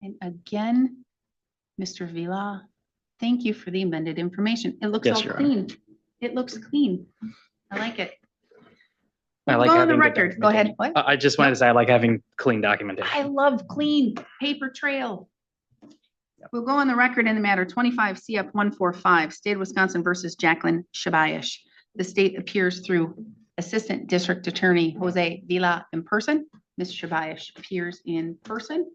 And again, Mr. Vila, thank you for the amended information. It looks all clean. It looks clean. I like it. I like go on the having record. Go ahead. What? I just wanted to say I like having clean documentation. I love clean paper trail. We'll go on the record in the matter 25 CF 145, State of Wisconsin versus Jacqueline Shabayish. The state appears through Assistant District Attorney Jose Vila in person. Ms. Shabayish appears in person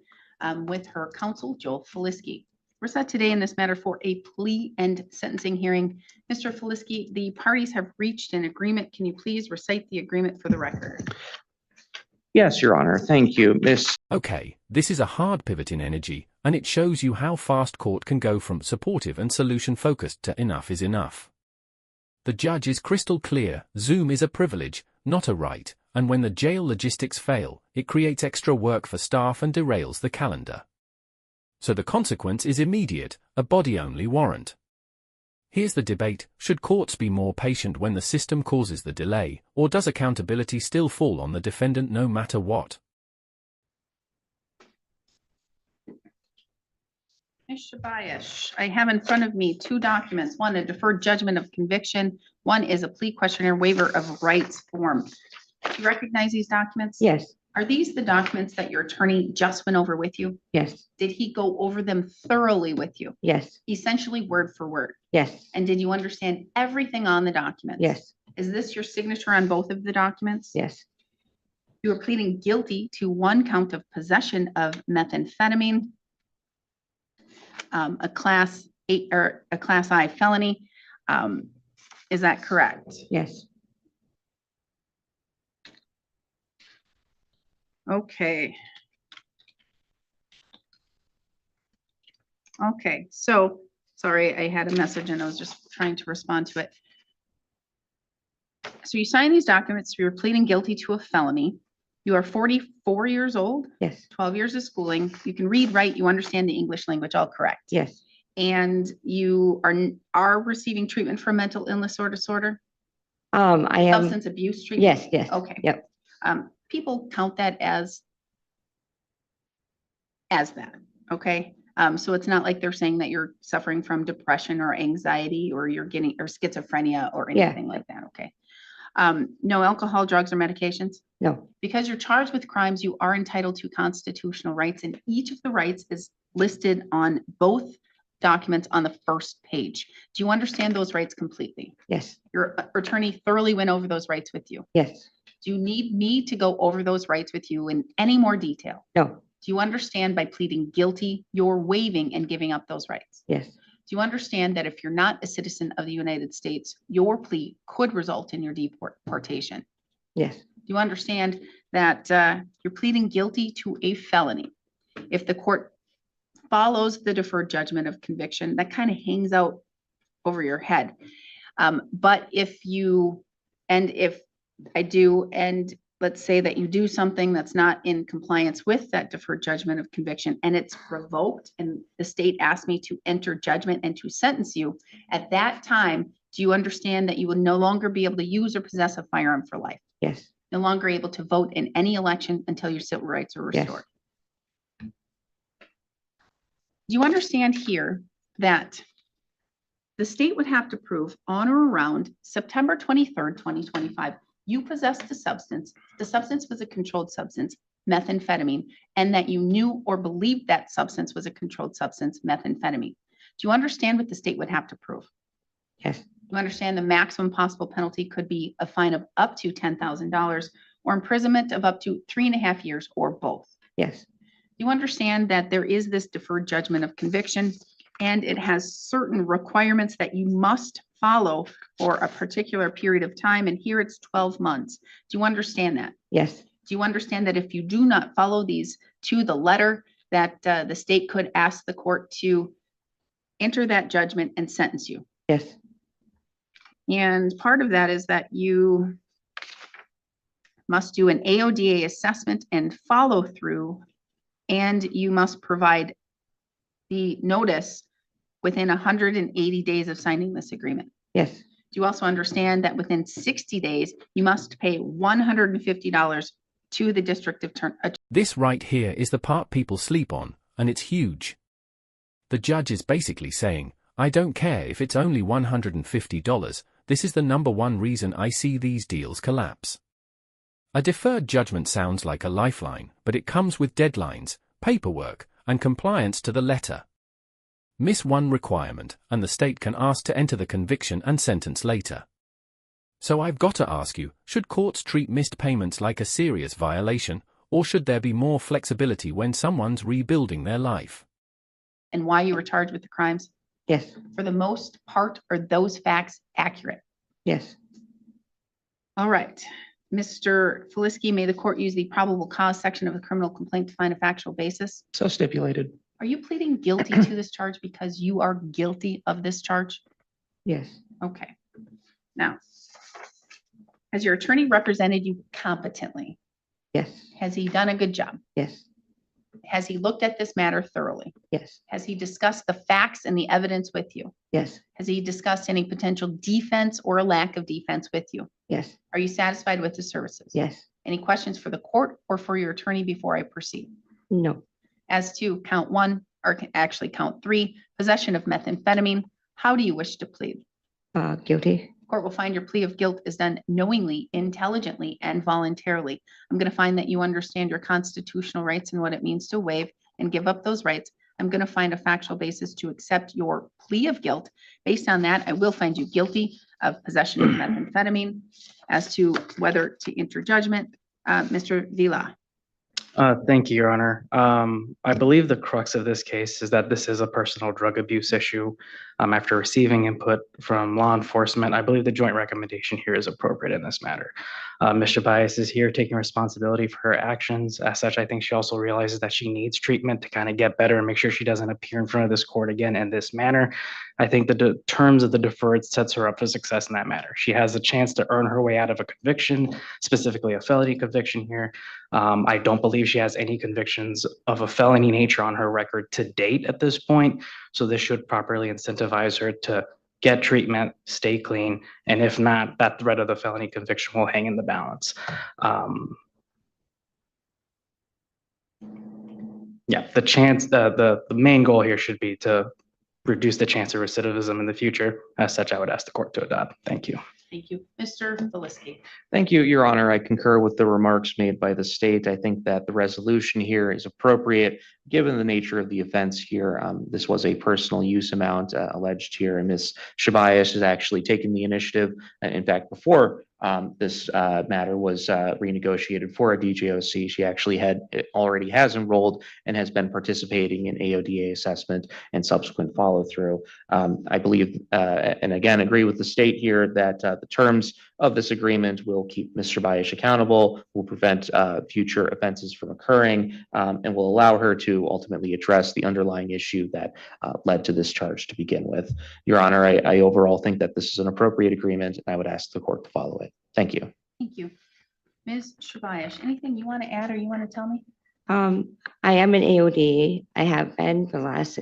with her counsel, Joel Feliski. We're set today in this matter for a plea and sentencing hearing. Mr. Feliski, the parties have reached an agreement. Can you please recite the agreement for the record? Yes, Your Honor. Thank you, Miss. Okay, this is a hard pivot in energy, and it shows you how fast court can go from supportive and solution-focused to enough is enough. The judge is crystal clear, Zoom is a privilege, not a right, and when the jail logistics fail, it creates extra work for staff and derails the calendar. So the consequence is immediate, a body-only warrant. Here's the debate, should courts be more patient when the system causes the delay, or does accountability still fall on the defendant no matter what? Ms. Shabayish, I have in front of me two documents, one a deferred judgment of conviction, one is a plea questionnaire waiver of rights form. Do you recognize these documents? Yes, Are these the documents that your attorney just went over with you? yes, Did he go over them thoroughly with you? yes, Essentially word for word? yes, And did you understand everything on the documents? yes, Is this your signature on both of the documents? yes, You are pleading guilty to one count of possession of methamphetamine, a class 8 or a class I felony. Is that correct? yes. Okay. Okay, so sorry, I had a message and I was just trying to respond to it. So you sign these documents, you're pleading guilty to a felony. You are 44 years old, Yes, 12 years of schooling. You can read, write, you understand the English language, all correct. yes, And you are receiving treatment for mental illness or disorder, I am, substance abuse treatment? yes, yes. Okay. Yep, People count that as that, okay? So it's not like they're saying that you're suffering from depression or anxiety or you're getting, or schizophrenia or Yeah. anything like that, okay? No alcohol, drugs, or medications? no, Because you're charged with crimes, you are entitled to constitutional rights, and each of the rights is listed on both documents on the first page. Do you understand those rights completely? yes, Your attorney thoroughly went over those rights with you. yes, Do you need me to go over those rights with you in any more detail? no, Do you understand by pleading guilty, you're waiving and giving up those rights? yes, Do you understand that if you're not a citizen of the United States, your plea could result in your deportation? yes, Do you understand that you're pleading guilty to a felony? If the court follows the deferred judgment of conviction, that kind of hangs out over your head. But if I do, and let's say that you do something that's not in compliance with that deferred judgment of conviction and it's revoked and the state asked me to enter judgment and to sentence you, at that time, do you understand that you will no longer be able to use or possess a firearm for life? yes, No longer able to vote in any election until your civil rights are yes, restored? Do you understand here that the state would have to prove on or around September 23rd, 2025, you possessed the substance was a controlled substance, methamphetamine, and that you knew or believed that substance was a controlled substance, methamphetamine. Do you understand what the state would have to prove? yes, Do you understand the maximum possible penalty could be a fine of up to $10,000 or imprisonment of up to 3.5 years or both? yes, You understand that there is this deferred judgment of conviction and it has certain requirements that you must follow for a particular period of time. And here it's 12 months. Do you understand that? yes, Do you understand that if you do not follow these to the letter, that the state could ask the court to enter that judgment and sentence you? yes, And part of that is that you must do an AODA assessment and follow through, and you must provide the notice within 180 days of signing this agreement. yes, Do you also understand that within 60 days, you must pay $150 to the district attorney? This right here is the part people sleep on, and it's huge. The judge is basically saying, I don't care if it's only $150, this is the number one reason I see these deals collapse. A deferred judgment sounds like a lifeline, but it comes with deadlines, paperwork, and compliance to the letter. Miss one requirement, and the state can ask to enter the conviction and sentence later. So I've got to ask you, should courts treat missed payments like a serious violation, or should there be more flexibility when someone's rebuilding their life? And why you were charged with the crimes? Yes, For the most part, are those facts accurate? yes, All right. Mr. Felisky, may the court use the probable cause section of the criminal complaint to find a factual basis? So stipulated. Are you pleading guilty to this charge because you are guilty of this charge? yes, Okay. Now, has your attorney represented you competently? yes, Has he done a good job? yes, Has he looked at this matter thoroughly? yes, Has he discussed the facts and the evidence with you? yes, Has he discussed any potential defense or a lack of defense with you? yes, Are you satisfied with his services? yes, Any questions for the court or for your attorney before I proceed? no, As to count one, or actually count three, possession of methamphetamine, how do you wish to plead? guilty. Court will find your plea of guilt is done knowingly, intelligently, and voluntarily. I'm going to find that you understand your constitutional rights and what it means to waive and give up those rights. I'm going to find a factual basis to accept your plea of guilt. Based on that, I will find you guilty of possession of methamphetamine. As to whether to enter judgment, Mr. Vila. Thank you, Your Honor. I believe the crux of this case is that this is a personal drug abuse issue. After receiving input from law enforcement, I believe the joint recommendation here is appropriate in this matter. Ms. Chabayas is here taking responsibility for her actions. As such, I think she also realizes that she needs treatment to kind of get better and make sure she doesn't appear in front of this court again in this manner. I think the terms of the deferred sets her up for success in that matter. She has a chance to earn her way out of a conviction, specifically a felony conviction here. I don't believe she has any convictions of a felony nature on her record to date at this point. So this should properly incentivize her to get treatment, stay clean, and if not, that threat of the felony conviction will hang in the balance. Yeah, the main goal here should be to reduce the chance of recidivism in the future. As such, I would ask the court to adopt. Thank you. Thank you. Mr. Felisky. Thank you, Your Honor. I concur with the remarks made by the state. I think that the resolution here is appropriate, given the nature of the offense here. This was a personal use amount alleged here, and Ms. Chabayas has actually taken the initiative. In fact, before this matter was renegotiated for a DJOC, she actually already has enrolled and has been participating in AODA assessment and subsequent follow through. I believe, and again, agree with the state here that the terms of this agreement will keep Ms. Chabayas accountable, will prevent future offenses from occurring, and will allow her to ultimately address the underlying issue that led to this charge to begin with. Your Honor, I overall think that this is an appropriate agreement, and I would ask the court to follow it. Thank you. Thank you. Ms. Chabayas, anything you want to add or you want to tell me? I am an AOD. I have been for the last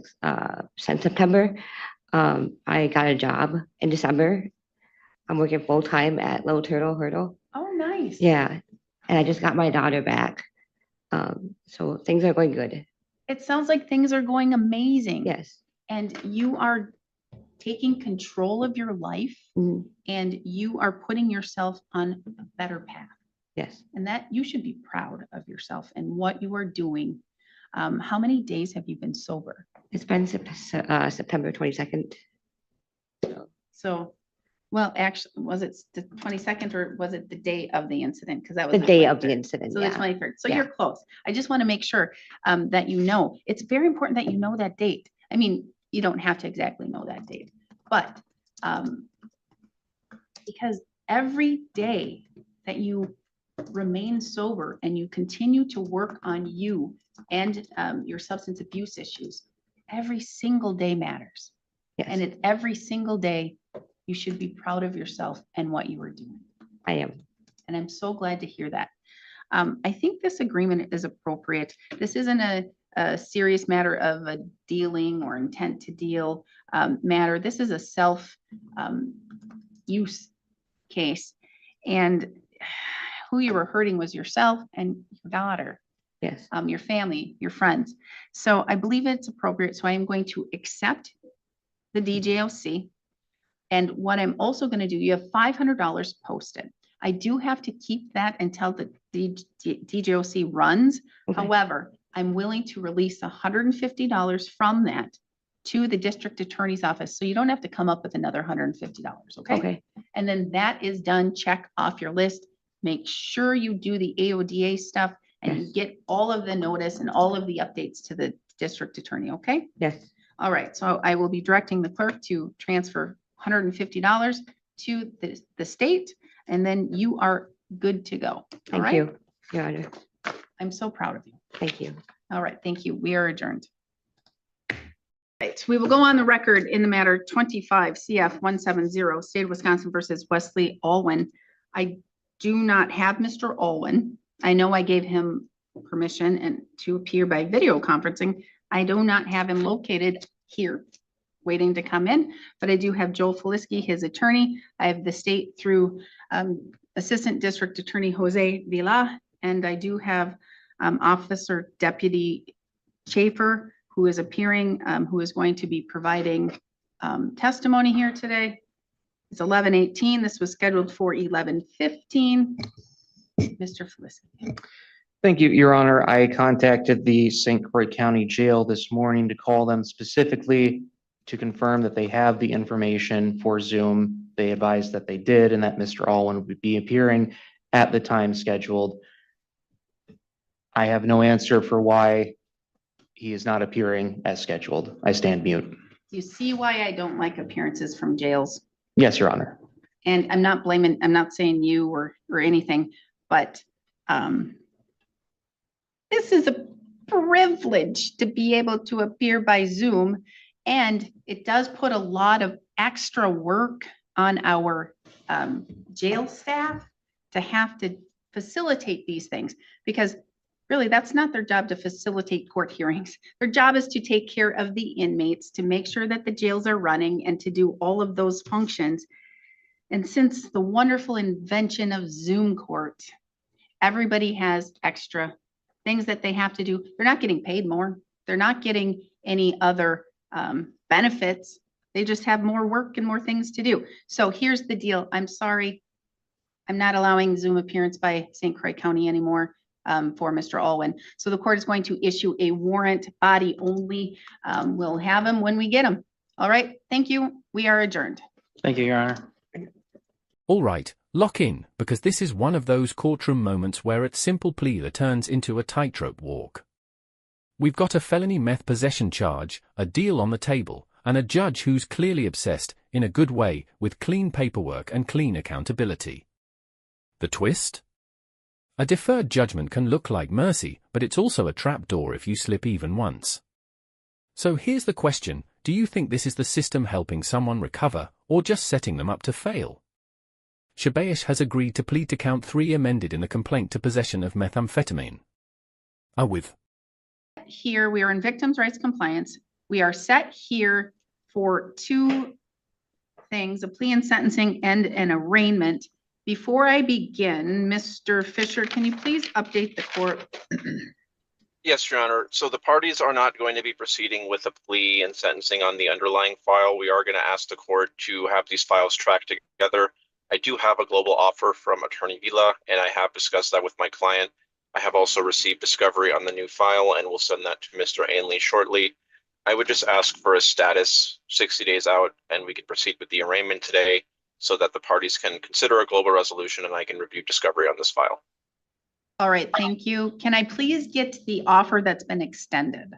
since September. I got a job in December. I'm working full time at Little Turtle Hurdle. Oh, nice. Yeah, and I just got my daughter back. So things are going good. It sounds like things are going amazing. Yes. And you are taking control of your life Mhm. and you are putting yourself on a better path. Yes. And that you should be proud of yourself and what you are doing. How many days have you been sober? It's been September 22nd. So, well, actually, was it the 22nd or was it the day of the incident? Because that was The day of the 23rd. incident. So the Yeah. 23rd. So Yeah. you're close. I just want to make sure that you know. It's very important that you know that date. I mean, you don't have to exactly know that date, but because every day that you remain sober and you continue to work on you and your substance abuse issues, every single day matters. Yes. And it's every single day you should be proud of yourself and what you are doing. I am. And I'm so glad to hear that. I think this agreement is appropriate. This isn't a serious matter of a dealing or intent to deal matter. This is a self-use case. And who you were hurting was yourself and your daughter. Yes. your family, your friends. So I believe it's appropriate. So I am going to accept the DJOC. And what I'm also going to do, you have $500 posted. I do have to keep that until the DJOC runs. Okay. However, I'm willing to release $150 from that to the district attorney's office. So you don't have to come up with another $150, okay? Okay. And then that is done, check off your list. Make sure you do the AODA stuff and you Yes. get all of the notice and all of the updates to the district attorney, okay? Yes. All right, so I will be directing the clerk to transfer $150 to the state, and then you are good to go. All Thank right? you, Your Honor. I'm so proud of you. Thank you. All right, thank you. We are adjourned. Right, we will go on the record in the matter 25 CF 170, State of Wisconsin versus Wesley Alwyn. I do not have Mr. Alwyn. I know I gave him permission and to appear by video conferencing. I do not have him located here waiting to come in, but I do have Joel Feliski, his attorney. I have the state through Assistant District Attorney Jose Vila, and I do have Officer Deputy Schaefer, who is appearing, who is going to be providing testimony here today. It's 11:18. This was scheduled for 11:15. Mr. Feliski. Thank you, Your Honor. I contacted the St. Croix County Jail this morning to call them specifically to confirm that they have the information for Zoom. They advised that they did and that Mr. Alwyn would be appearing at the time scheduled. I have no answer for why he is not appearing as scheduled. I stand mute. You see why I don't like appearances from jails? Yes, Your Honor. And I'm not blaming, I'm not saying you or anything, but this is a privilege to be able to appear by Zoom. And it does put a lot of extra work on our jail staff to have to facilitate these things, because really that's not their job to facilitate court hearings. Their job is to take care of the inmates, to make sure that the jails are running and to do all of those functions. And since the wonderful invention of Zoom court, everybody has extra things that they have to do. They're not getting paid more. They're not getting any other benefits. They just have more work and more things to do. So here's the deal. I'm sorry. I'm not allowing Zoom appearance by St. Croix County anymore for Mr. Alwyn. So the court is going to issue a warrant, body only. We'll have him when we get him. All right. Thank you. We are adjourned. Thank you, Your Honor. All right, lock in, because this is one of those courtroom moments where a simple plea turns into a tightrope walk. We've got a felony meth possession charge, a deal on the table, and a judge who's clearly obsessed, in a good way, with clean paperwork and clean accountability. The twist? A deferred judgment can look like mercy, but it's also a trapdoor if you slip even once. So here's the question, do you think this is the system helping someone recover, or just setting them up to fail? Shabayesh has agreed to plead to count 3 amended in the complaint to possession of methamphetamine. With Here, we are in victims' rights compliance. We are set here for 2 things, a plea and sentencing and an arraignment. Before I begin, Mr. Fisher, can you please update the court? Yes, Your Honor. So the parties are not going to be proceeding with a plea and sentencing on the underlying file. We are going to ask the court to have these files tracked together. I do have a global offer from Attorney Vila, and I have discussed that with my client. I have also received discovery on the new file, and we'll send that to Mr. Ainley shortly. I would just ask for a status 60 days out, and we could proceed with the arraignment today so that the parties can consider a global resolution and I can review discovery on this file. All right, thank you. Can I please get the offer that's been extended?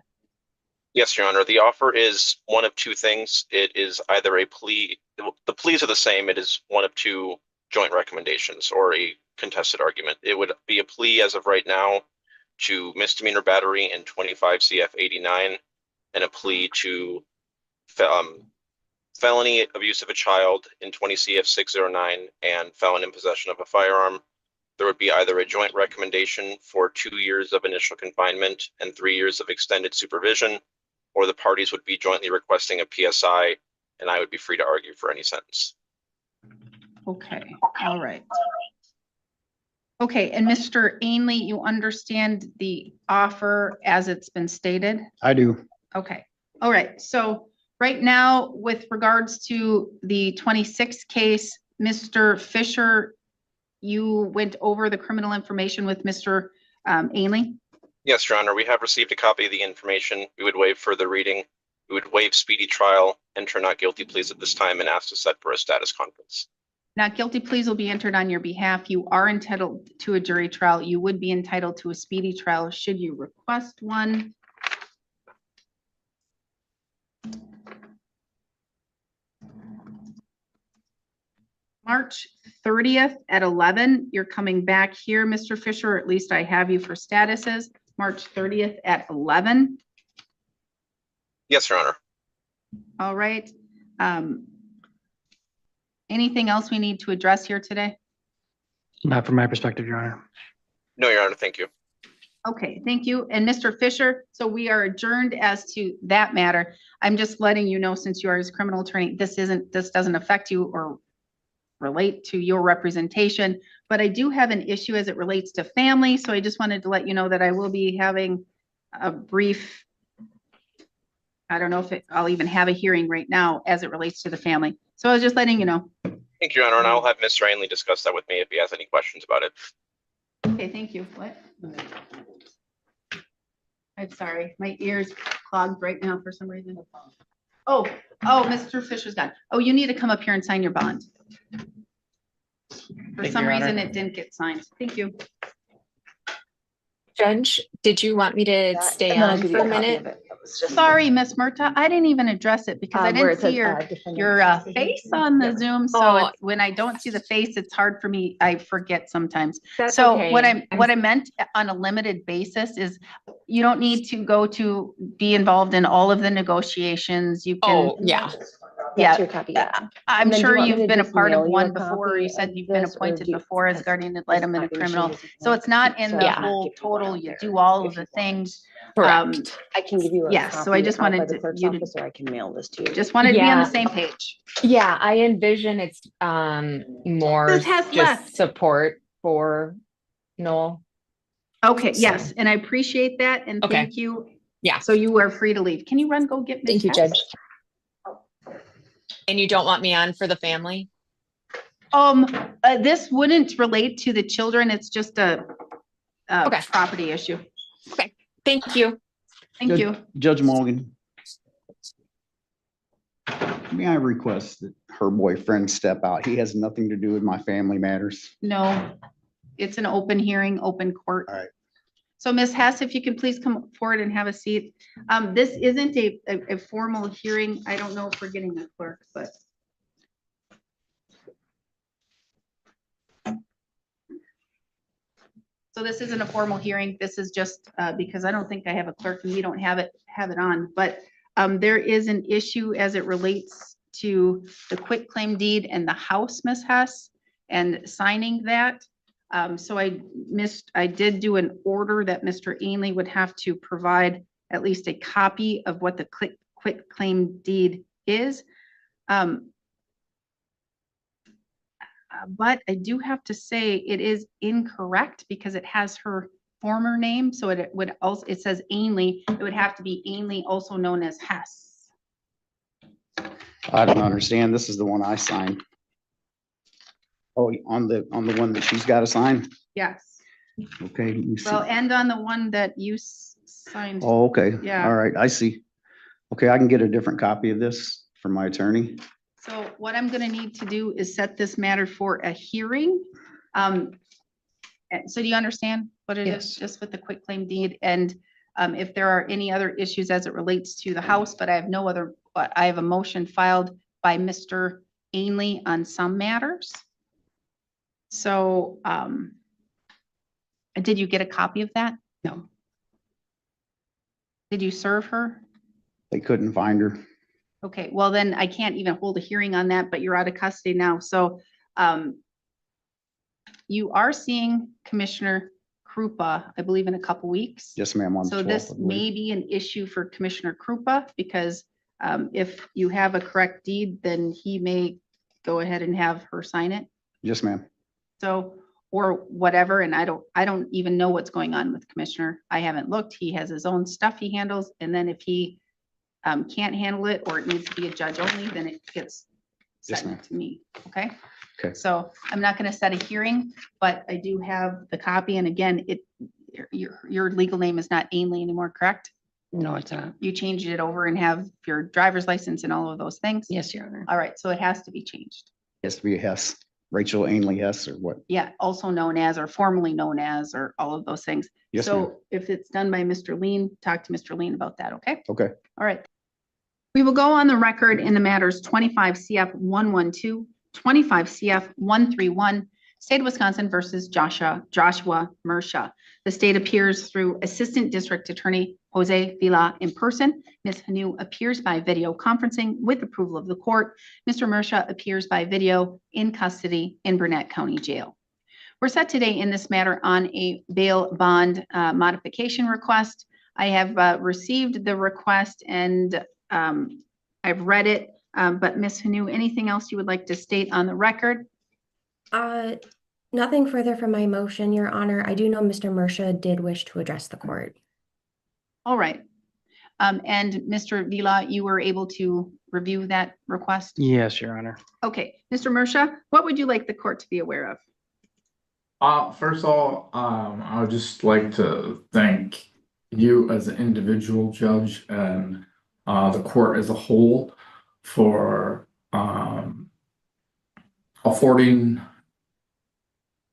Yes, Your Honor. The offer is one of 2 things. It is either a plea, the pleas are the same. It is one of 2 joint recommendations or a contested argument. It would be a plea as of right now to misdemeanor battery in 25 CF 89 and a plea to felony abuse of a child in 20 CF 609 and felon in possession of a firearm. There would be either a joint recommendation for 2 years of initial confinement and 3 years of extended supervision, or the parties would be jointly requesting a PSI, and I would be free to argue for any sentence. Okay, all right. Okay, and Mr. Ainley, you understand the offer as it's been stated? I do. Okay, all right. So right now, with regards to the 26 case, Mr. Fisher, you went over the criminal information with Mr. Ainley? Yes, Your Honor, we have received a copy of the information. We would waive further reading. We would waive speedy trial, enter not guilty pleas at this time, and ask to set for a status conference. Not guilty pleas will be entered on your behalf. You are entitled to a jury trial. You would be entitled to a speedy trial should you request one. March 30th at 11, you're coming back here, Mr. Fisher, or at least I have you for statuses. March 30th at 11. Yes, Your Honor. All right. Anything else we need to address here today? Not from my perspective, Your Honor. No, Your Honor, thank you. Okay, thank you. And Mr. Fisher, so we are adjourned as to that matter. I'm just letting you know, since you are his criminal attorney, this doesn't affect you or relate to your representation, but I do have an issue as it relates to family. So I just wanted to let you know that I will be having a brief, I don't know if I'll even have a hearing right now as it relates to the family. So I was just letting you know. Thank you, Your Honor, and I'll have Mr. Ainley discuss that with me if he has any questions about it. Okay, thank you. What? I'm sorry, my ears clogged right now for some reason. Oh, Mr. Fisher's gone. Oh, you need to come up here and sign your bond. For Thank some you, Your reason, Honor. it didn't get signed. Thank you. Judge, did you want me to stay on for a minute? Sorry, Miss Murta, I didn't even address it because I didn't see your face on the Zoom. So Oh. when I don't see the face, it's hard for me. I forget sometimes. That's So okay. what I meant on a limited basis is you don't need to be involved in all of the negotiations. You can, Oh, yeah. Yeah. That's your copy. I'm And then do you sure want me you've to been a just part of mail you one a before. You copy said of you've been this, or appointed do you- before as guardian ad litem in a copy machine criminal. is So it's not in the Yeah. whole total. You do all of the things. Correct. I can give you a Yes, so I copy just out by wanted the clerk's you to office, or I can mail this to you. just wanted to be on the Yeah. same page. Yeah, I envision it's more This has just left. support for Noel. Okay, So- yes, and I appreciate that and Okay. thank you. Yeah. So you are free to leave. Can you run, go get Ms. Thank you, Hess? Judge. And you don't want me on for the family? This wouldn't relate to the children. It's just a Okay. property issue. Thank you. Thank Good. you. Judge Mogen. May I request that her boyfriend step out? He has nothing to do with my family matters. No, it's an open hearing, open court. All right. So Ms. Hess, if you can please come forward and have a seat. This isn't a formal hearing. I don't know if we're getting a clerk, but. So this isn't a formal hearing. This is just because I don't think I have a clerk and we don't have it on, but there is an issue as it relates to the quitclaim deed and the house, Ms. Hess, and signing that. So I did do an order that Mr. Ainley would have to provide at least a copy of what the quitclaim deed is. But I do have to say it is incorrect because it has her former name. So it would also, it says Ainley, it would have to be Ainley, also known as Hess. I don't understand. This is the one I signed. Oh, on the one that she's got to sign? Yes. Okay. let me see. Well, and on the one that you signed. Oh, okay. Yeah. All right, I see. Okay, I can get a different copy of this from my attorney. So what I'm gonna need to do is set this matter for a hearing. So do you understand what it is, Yes. just with the quitclaim deed? And if there are any other issues as it relates to the house, but I have no other, but I have a motion filed by Mr. Ainley on some matters. So did you get a copy of that? No. Did you serve her? They couldn't find her. Okay, well then I can't even hold a hearing on that, but you're out of custody now. So you are seeing Commissioner Krupa, I believe, in a couple weeks. Yes, ma'am. On the So 12th, this I believe. may be an issue for Commissioner Krupa because if you have a correct deed, then he may go ahead and have her sign it. Yes, ma'am. So or whatever, and I don't even know what's going on with Commissioner. I haven't looked. He has his own stuff he handles, and then if he can't handle it, or it needs to be a judge only, then it gets Yes, ma'am. sent to me, okay? Okay. So I'm not gonna set a hearing, but I do have the copy, and again, your legal name is not Ainley anymore, correct? No, it's not. You changed it over and have your driver's license and all of those things? Yes, Your Honor. All right, so it has to be changed. Has to be a Hess, Rachel Ainley Hess or what? Yeah, also known as, or formerly known as, or all of those things. Yes, ma'am. So if it's done by Mr. Lean, talk to Mr. Lean about that, okay? Okay. All right. We will go on the record in the matters 25 CF 112, 25 CF 131, State of Wisconsin versus Joshua Mersha. The state appears through Assistant District Attorney Jose Vila in person. Ms. Hanu appears by video conferencing with approval of the court. Mr. Mersha appears by video in custody in Burnett County Jail. We're set today in this matter on a bail bond modification request. I have received the request and I've read it, but Ms. Hanu, anything else you would like to state on the record? Nothing further from my motion, Your Honor. I do know Mr. Mersha did wish to address the court. All right. And Mr. Vila, you were able to review that request? Yes, Your Honor. Okay, Mr. Mersha, what would you like the court to be aware of? First of all, I would just like to thank you as an individual judge and the court as a whole for affording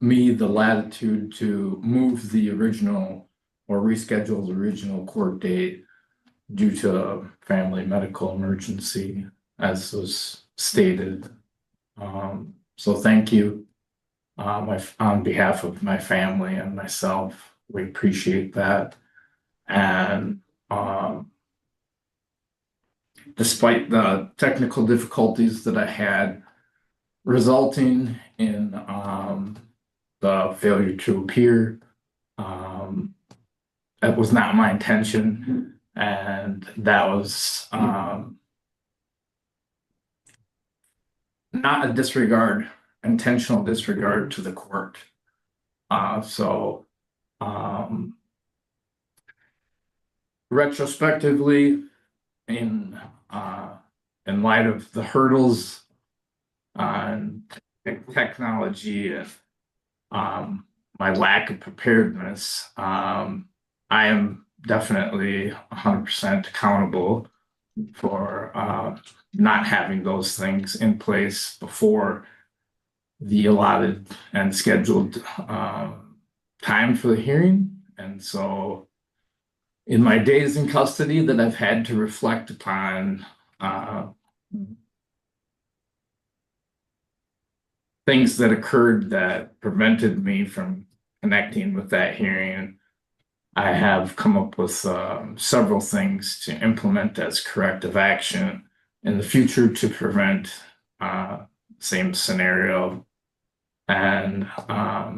me the latitude to move the original or reschedule the original court date due to a family medical emergency, as was stated. So thank you. On behalf of my family and myself, we appreciate that. And despite the technical difficulties that I had resulting in the failure to appear, that was not my intention, and that was not a disregard, intentional disregard to the court. So retrospectively, in light of the hurdles and technology and my lack of preparedness, I am definitely 100% accountable for not having those things in place before the allotted and scheduled time for the hearing. And so in my days in custody that I've had to reflect upon things that occurred that prevented me from connecting with that hearing, I have come up with several things to implement as corrective action in the future to prevent same scenario. And I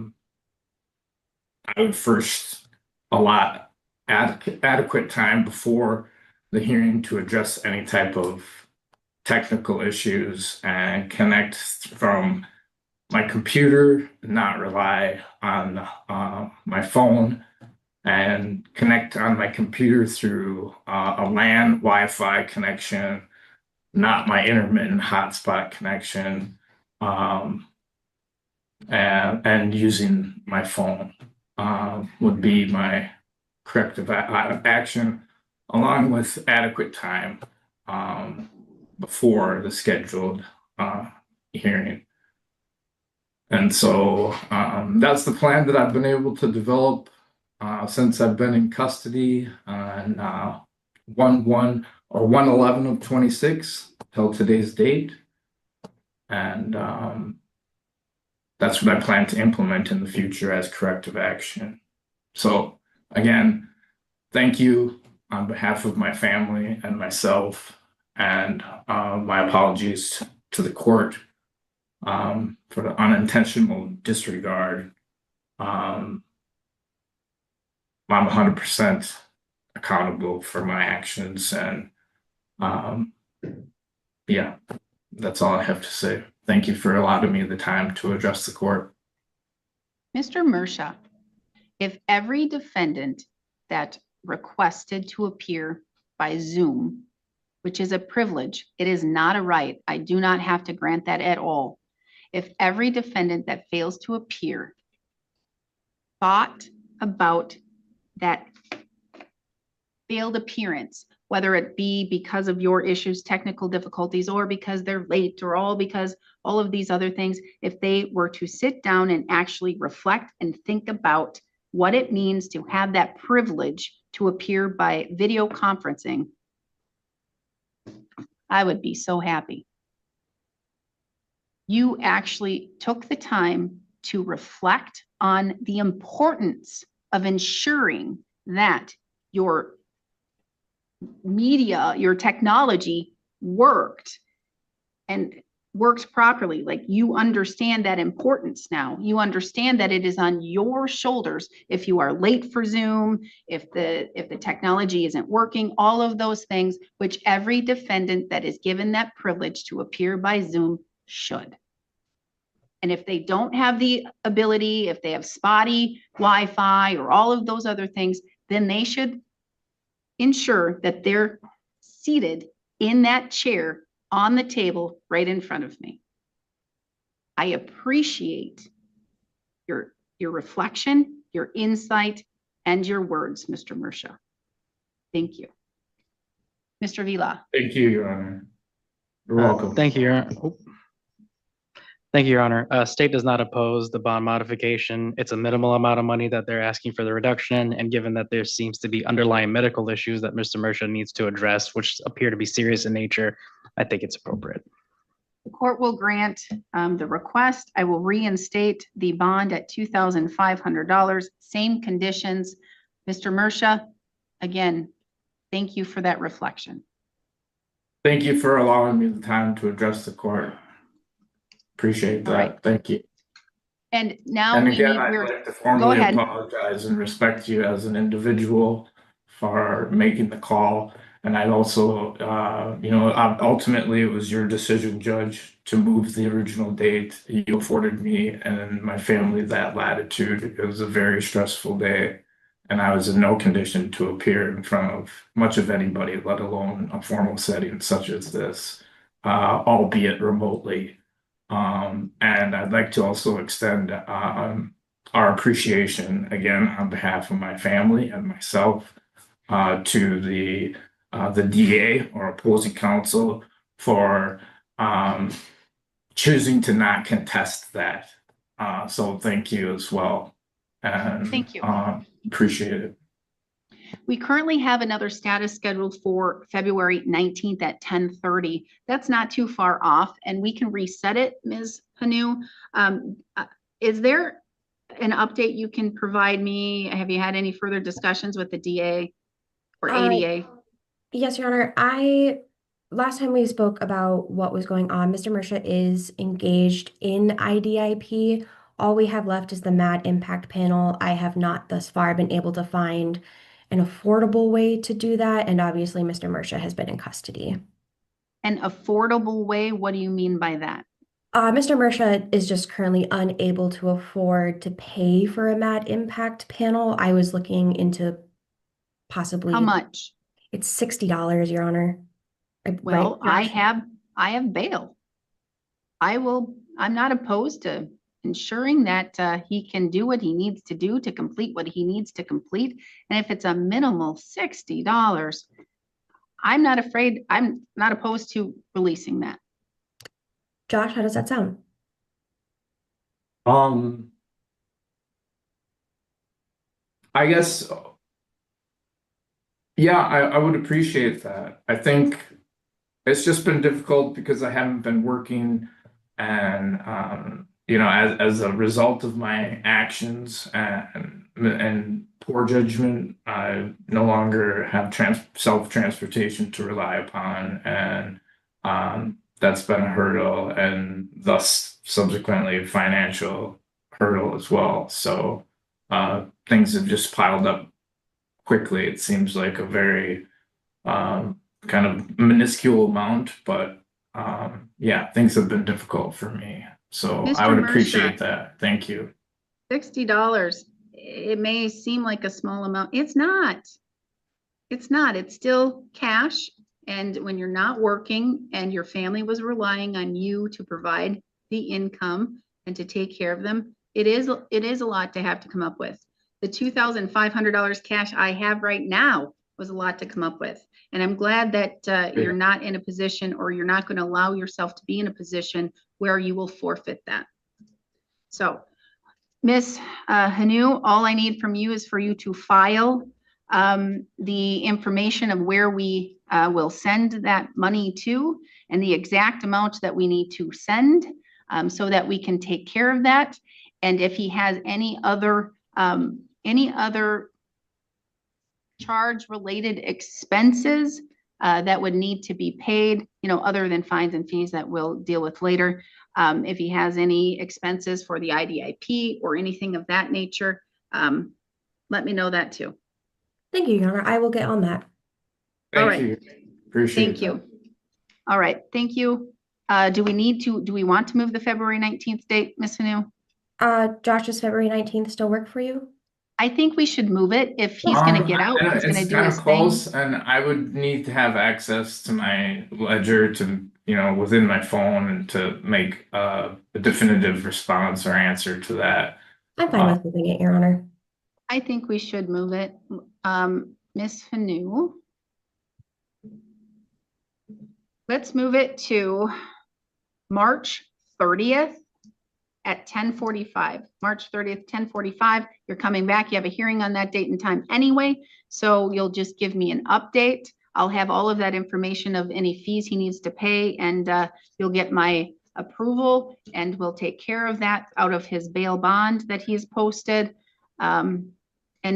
would first allot adequate time before the hearing to address any type of technical issues and connect from my computer, not rely on my phone, and connect on my computer through a LAN Wi-Fi connection, not my intermittent hotspot connection, and using my phone would be my corrective action, along with adequate time before the scheduled hearing. And so that's the plan that I've been able to develop since I've been in custody on 1/1 of 26 till today's date. And that's what I plan to implement in the future as corrective action. So again, thank you on behalf of my family and myself, and my apologies to the court for the unintentional disregard. I'm 100% accountable for my actions, and yeah, that's all I have to say. Thank you for allowing me the time to address the court. Mr. Mersha, if every defendant that requested to appear by Zoom, which is a privilege, it is not a right. I do not have to grant that at all. If every defendant that fails to appear thought about that failed appearance, whether it be because of your issues, technical difficulties, or because they're late, or all because all of these other things, if they were to sit down and actually reflect and think about what it means to have that privilege to appear by video conferencing, I would be so happy. You actually took the time to reflect on the importance of ensuring that your media, your technology worked and works properly. Like, you understand that importance now. You understand that it is on your shoulders if you are late for Zoom, if the technology isn't working, all of those things, which every defendant that is given that privilege to appear by Zoom should. And if they don't have the ability, if they have spotty Wi-Fi or all of those other things, then they should ensure that they're seated in that chair on the table right in front of me. I appreciate your reflection, your insight, and your words, Mr. Mersha. Thank you. Mr. Vila. Thank you, Your Honor. You're welcome. Thank you, Your Honor. Thank you, Your Honor. State does not oppose the bond modification. It's a minimal amount of money that they're asking for the reduction, and given that there seems to be underlying medical issues that Mr. Mersha needs to address, which appear to be serious in nature, I think it's appropriate. The court will grant the request. I will reinstate the bond at $2,500, same conditions. Mr. Mersha, again, thank you for that reflection. Thank you for allowing me the time to address the court. Appreciate that. Right. Thank you. And now And again, I'd like to go formally ahead. apologize and respect you as an individual for making the call. And I'd also, ultimately it was your decision, Judge, to move the original date. You afforded me and my family that latitude. It was a very stressful day, and I was in no condition to appear in front of much of anybody, let alone a formal setting such as this, albeit remotely. And I'd like to also extend our appreciation again on behalf of my family and myself to the DA or opposing counsel for choosing to not contest that. So thank you as well. And Thank you. Appreciate it. We currently have another status scheduled for February 19th at 10:30. That's not too far off, and we can reset it, Ms. Hanu. Is there an update you can provide me? Have you had any further discussions with the DA or ADA? Yes, Your Honor. Last time we spoke about what was going on, Mr. Mersha is engaged in IDIP. All we have left is the MAD impact panel. I have not thus far been able to find an affordable way to do that. And obviously, Mr. Mersha has been in custody. An affordable way? What do you mean by that? Mr. Mersha is just currently unable to afford to pay for a MAD impact panel. I was looking into possibly. How much? It's $60, Your Honor. Well, right, Josh? I have bail. I'm not opposed to ensuring that he can do what he needs to do to complete what he needs to complete. And if it's a minimal $60, I'm not opposed to releasing that. Josh, how does that sound? I guess, yeah, I would appreciate that. I think it's just been difficult because I haven't been working, and as a result of my actions and poor judgment, I no longer have self-transportation to rely upon, and that's been a hurdle, and thus subsequently a financial hurdle as well. So things have just piled up quickly. It seems like a very kind of minuscule amount, but yeah, things have been difficult for me. So Mr. I would Mersha. appreciate that. Thank you. $60. It may seem like a small amount. It's not. It's not. It's still cash. And when you're not working and your family was relying on you to provide the income and to take care of them, it is a lot to have to come up with. The $2,500 cash I have right now was a lot to come up with. And I'm glad that you're not in a position, or you're not going to allow yourself to be in a position where you will forfeit that. So, Ms. Hanu, all I need from you is for you to file the information of where we will send that money to, and the exact amount that we need to send, so that we can take care of that. And if he has any other charge related expenses that would need to be paid, other than fines and fees that we'll deal with later. If he has any expenses for the IDIP or anything of that nature, let me know that too. Thank you, Your Honor. I will get on that. All Thank right. you. Appreciate Thank you. All right, thank you. Do we want to move the February 19th date, Ms. Hanu? Josh, does February 19th still work for you? I think we should move it. If he's gonna get out, he's gonna It's do kind his of thing. close, and I would need to have access to my ledger to, within my phone, and to make a definitive response or answer to that. I'm fine with moving it, Your Honor. I think we should move it. Ms. Hanu. Let's move it to March 30th at 10:45. March 30th, 10:45. You're coming back. You have a hearing on that date and time anyway, so you'll just give me an update. I'll have all of that information of any fees he needs to pay, and you'll get my approval, and we'll take care of that out of his bail bond that he's posted. And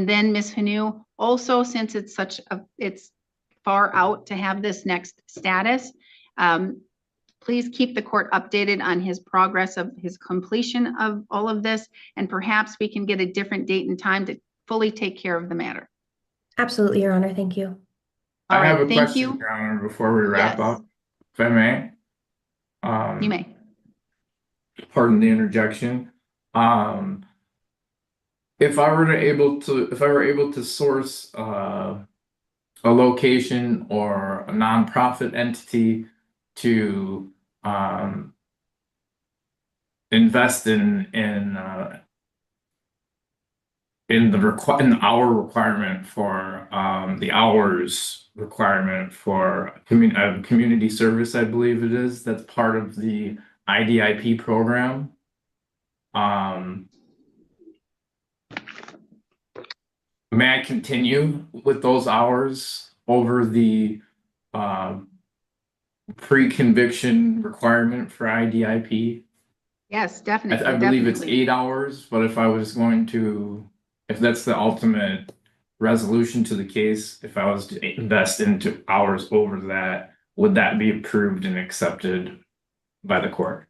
then Ms. Hanu, also, since it's far out to have this next status, please keep the court updated on his progress of his completion of all of this, and perhaps we can get a different date and time to fully take care of the matter. Absolutely, Your Honor. Thank you. All I have right, a thank question, you. Your Honor, before we wrap Yes. up, if I may. You may. Pardon the interjection. If I were able to source a location or a nonprofit entity to invest in the hour requirement for the hours requirement for community service, I believe it is, that's part of the IDIP program. May I continue with those hours over the pre-conviction requirement for IDIP? Yes, definitely. I believe it's definitely. 8 hours, but if that's the ultimate resolution to the case, if I was to invest into hours over that, would that be approved and accepted by the court?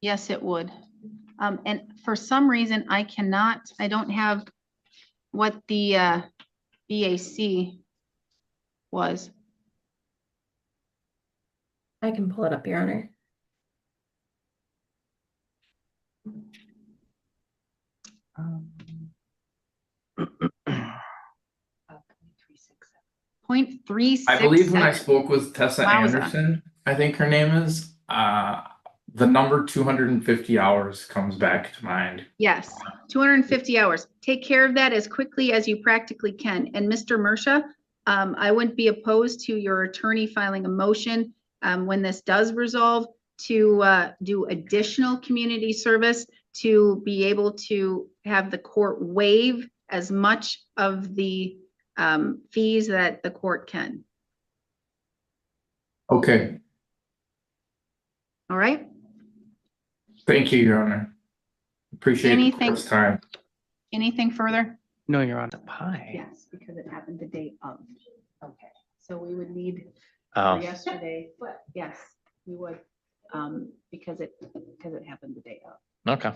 Yes, it would. And for some reason, I don't have what the BAC was. I can pull it up, Your Honor. .367. I believe when I spoke with Tessa Wowza. Anderson, I think her name is, the number 250 hours comes back to mind. Yes, 250 hours. Take care of that as quickly as you practically can. And Mr. Mersha, I wouldn't be opposed to your attorney filing a motion when this does resolve to do additional community service, to be able to have the court waive as much of the fees that the court can. Okay, All right? thank you, Your Honor. Appreciate the court's time. Anything further? No, Your Honor. Pie. Yes, because it happened the day of. Okay, so we would need Oh. yesterday, but yes, we would, because it happened the day of. Okay.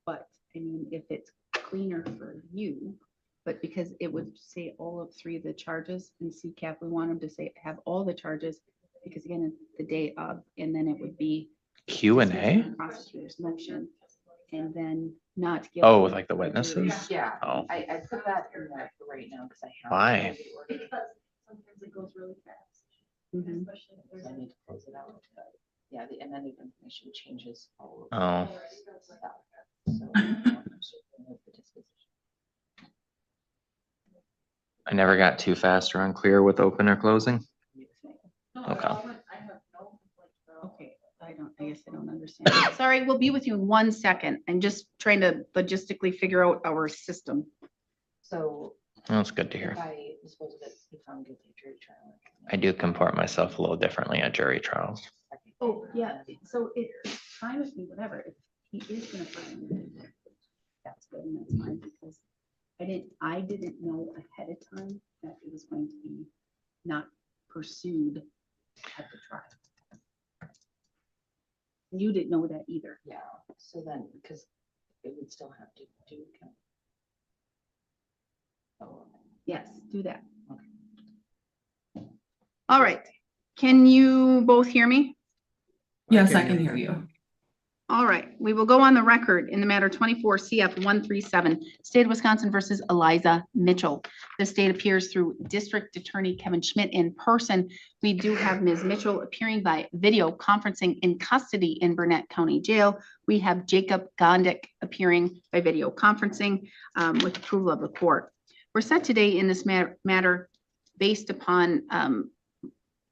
But I mean, if it's cleaner for you, but because it would say all of 3 of the charges in CCAP, we want them to have all the charges, because again, it's the day of, and then it would be Q&A? prosecutor's motion. and then not guilty. Oh, with like the witnesses? Yeah, Oh, I put that in there for right now because I have. Why? Sometimes it goes really fast. Mhm. I need to close it out. But yeah, the amended information changes all of oh, that stuff. So, remove the disposition. I never got too fast or unclear with open or closing. Okay. Okay, I guess I don't understand. Sorry, we'll be with you in 1 second. I'm just trying to logistically figure out our system. So That's good to if hear. I dispose of it, be found guilty of jury trial. I do comport myself a little differently at jury trials. Oh, yeah, so it's fine with me, whatever. If he is gonna find me, that's good and that's fine because I didn't know ahead of time that it was going to be not pursued at the trial. You didn't know that either. Yeah, so then, because it would still have to do. Oh, Yes, do that. Okay. All right. Can you both hear me? Yes, I can hear you. All right, we will go on the record in the matter 24 CF 137, State of Wisconsin versus Eliza Mitchell. The state appears through District Attorney Kevin Schmidt in person. We do have Ms. Mitchell appearing by video conferencing in custody in Burnett County Jail. We have Jacob Gondik appearing by video conferencing with approval of the court. We're set today in this matter based upon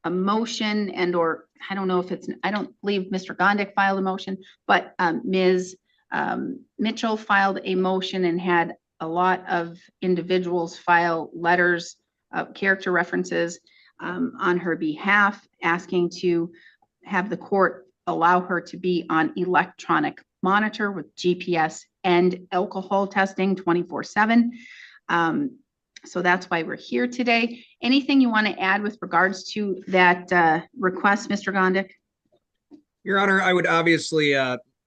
a motion and or I don't know if it's, I don't believe Mr. Gondik filed a motion, but Ms. Mitchell filed a motion and had a lot of individuals file letters of character references on her behalf, asking to have the court allow her to be on electronic monitor with GPS and alcohol testing 24/7. So that's why we're here today. Anything you want to add with regards to that request, Mr. Gondik? Your Honor, I would obviously,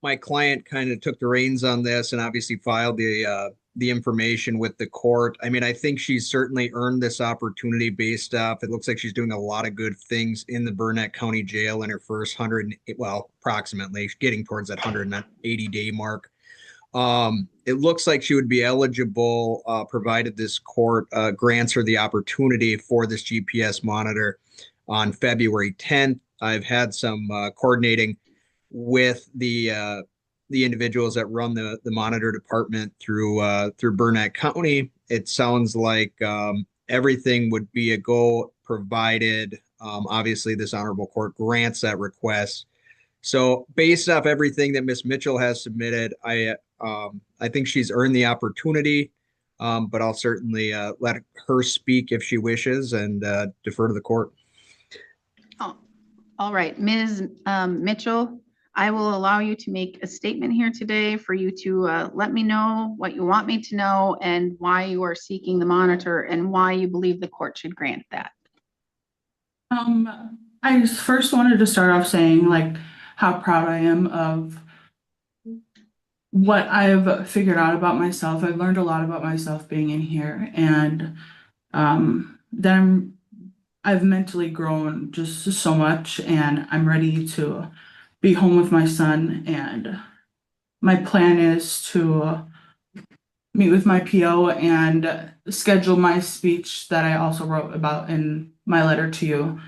my client kind of took the reins on this and obviously filed the information with the court. I mean, I think she's certainly earned this opportunity based off, it looks like she's doing a lot of good things in the Burnett County Jail in her first 100, well, approximately getting towards that 180-day mark. It looks like she would be eligible, provided this court grants her the opportunity for this GPS monitor on February 10th. I've had some coordinating with the individuals that run the monitor department through Burnett County. It sounds like everything would be a go, provided obviously this honorable court grants that request. So based off everything that Ms. Mitchell has submitted, I think she's earned the opportunity, but I'll certainly let her speak if she wishes and defer to the court. Oh, all right, Ms. Mitchell, I will allow you to make a statement here today for you to let me know what you want me to know and why you are seeking the monitor and why you believe the court should grant that. I just first wanted to start off saying like how proud I am of what I've figured out about myself. I've learned a lot about myself being in here, and then I've mentally grown just so much, and I'm ready to be home with my son. And my plan is to meet with my PO and schedule my speech that I also wrote about in my letter to you.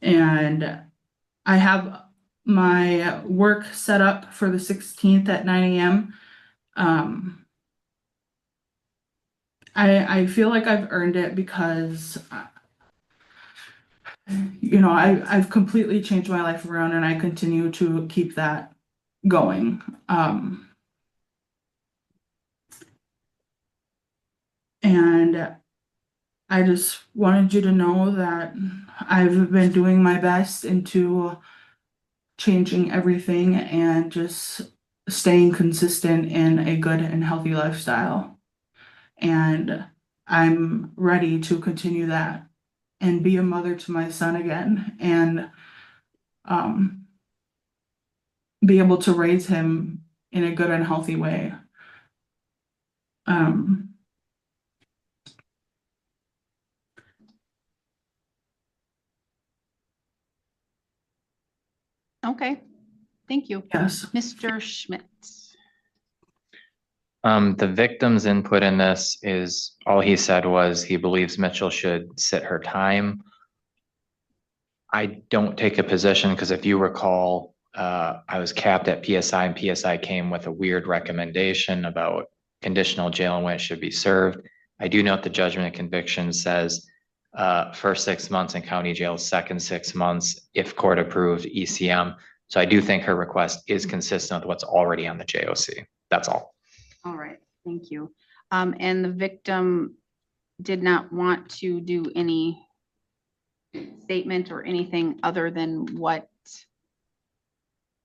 And I have my work set up for the 16th at 9 a.m. I feel like I've earned it because, you know, I've completely changed my life around and I continue to keep that going. And I just wanted you to know that I've been doing my best into changing everything and just staying consistent in a good and healthy lifestyle. And I'm ready to continue that and be a mother to my son again and be able to raise him in a good and healthy way. Okay, thank you. Yes. Mr. Schmidt. The victim's input in this is, all he said was he believes Mitchell should sit her time. I don't take a position because if you recall, I was capped at PSI and PSI came with a weird recommendation about conditional jail and when it should be served. I do note the judgment of conviction says first 6 months in county jail, second 6 months if court approved ECM. So I do think her request is consistent with what's already on the JOC. That's all. All right, thank you. And the victim did not want to do any statement or anything other than what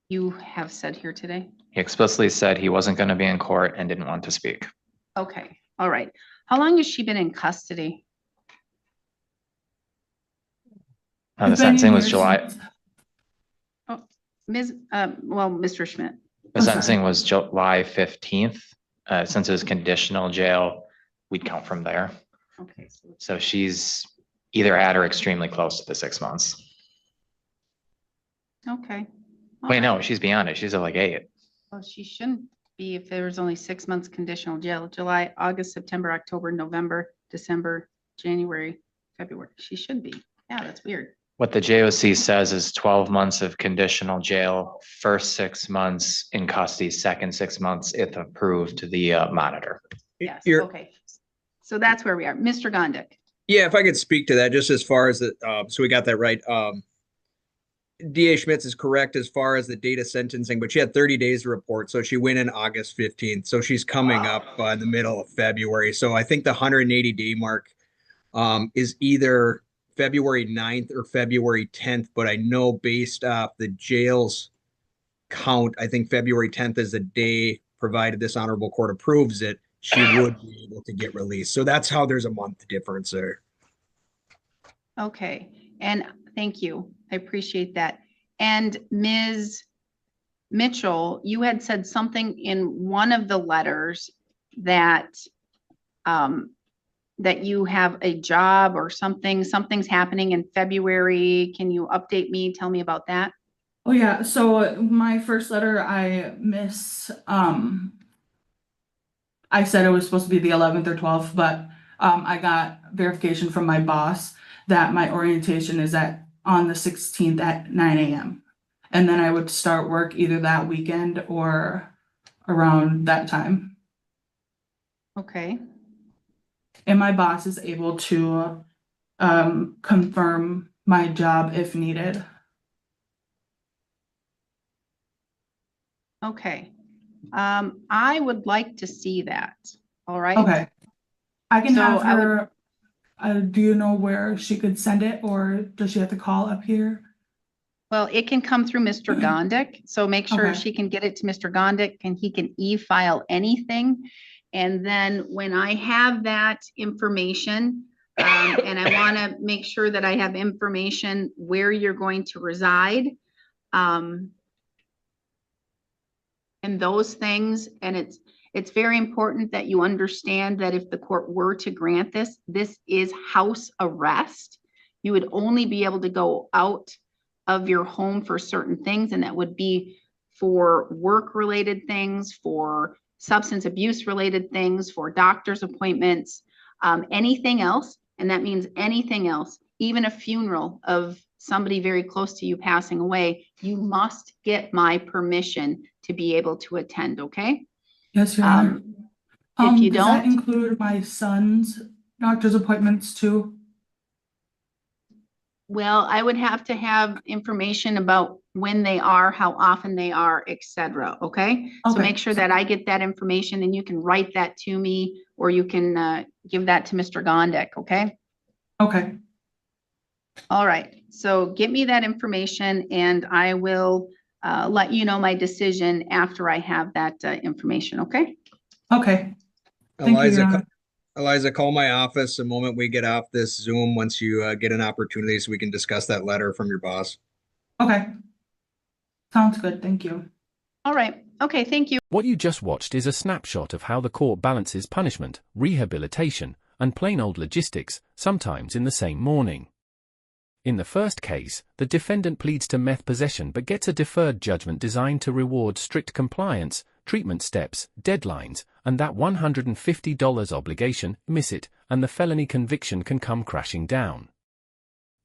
you have said here today? He explicitly said he wasn't going to be in court and didn't want to speak. Okay, all right. How long has she been in custody? The sentencing was July. Oh, Mr. Schmidt. The sentencing was July 15th. Since it was conditional jail, we'd count from there. Okay. So she's either at or extremely close to the 6 months. Okay. All Wait, right. no, she's beyond it. She's at like 8. Well, she shouldn't be if there was only 6 months conditional jail. July, August, September, October, November, December, January, February. She should be. Yeah, that's weird. What the JOC says is 12 months of conditional jail, first 6 months in custody, second 6 months if approved to the monitor. Yes, okay. So that's where we are. Mr. Gondik. Yeah, if I could speak to that, just as far as the, so we got that right. DA Schmitz is correct as far as the date of sentencing, but she had 30 days to report. So she went in August 15th. So she's coming up in the middle of February. So I think the 180-day mark is either February 9th or February 10th, but I know based off the jail's count, I think February 10th is the day, provided this honorable court approves it, she would be able to get released. So that's how there's a month difference there. Okay, and thank you. I appreciate that. And Ms. Mitchell, you had said something in one of the letters that that you have a job or something's happening in February. Can you update me? Tell me about that. Oh yeah, so my first letter, I said it was supposed to be the 11th or 12th, but I got verification from my boss that my orientation is on the 16th at 9 a.m. And then I would start work either that weekend or around that time. Okay. And my boss is able to confirm my job if needed. Okay. I would like to see that. All right. Okay. I can So have I would- her, do you know where she could send it, or does she have to call up here? Well, it can come through Mr. Gondik, so make sure Okay. she can get it to Mr. Gondik and he can e-file anything. And then when I have that information, and I want to make sure that I have information where you're going to reside, and those things, and it's very important that you understand that if the court were to grant this, this is house arrest. You would only be able to go out of your home for certain things, and that would be for work-related things, for substance abuse-related things, for doctor's appointments, anything else, and that means anything else, even a funeral of somebody very close to you passing away, you must get my permission to be able to attend, okay? Yes, Your Honor. If you Does that don't, include my son's doctor's appointments too? well, I would have to have information about when they are, how often they are, etc. Okay? So Okay. make sure that I get that information and you can write that to me, or you can give that to Mr. Gondik, okay? Okay. All right, so get me that information and I will let you know my decision after I have that information, okay? Okay. Thank you, Your Honor. Eliza, call my office the moment we get off this Zoom, once you get an opportunity, so we can discuss that letter from your boss. Okay. Sounds good. Thank you. All right, okay, thank you. What you just watched is a snapshot of how the court balances punishment, rehabilitation, and plain old logistics, sometimes in the same morning. In the first case, the defendant pleads to meth possession but gets a deferred judgment designed to reward strict compliance, treatment steps, deadlines, and that $150 obligation, miss it, and the felony conviction can come crashing down.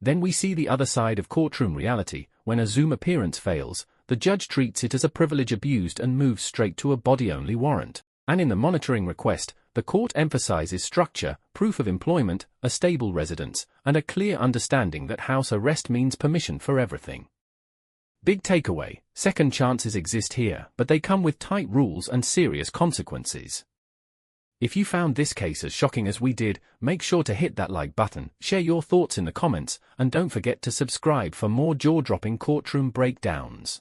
Then we see the other side of courtroom reality. When a Zoom appearance fails, the judge treats it as a privilege abused and moves straight to a body-only warrant. And in the monitoring request, the court emphasizes structure, proof of employment, a stable residence, and a clear understanding that house arrest means permission for everything. Big takeaway: second chances exist here, but they come with tight rules and serious consequences. If you found this case as shocking as we did, make sure to hit that like button, share your thoughts in the comments, and don't forget to subscribe for more jaw-dropping courtroom breakdowns.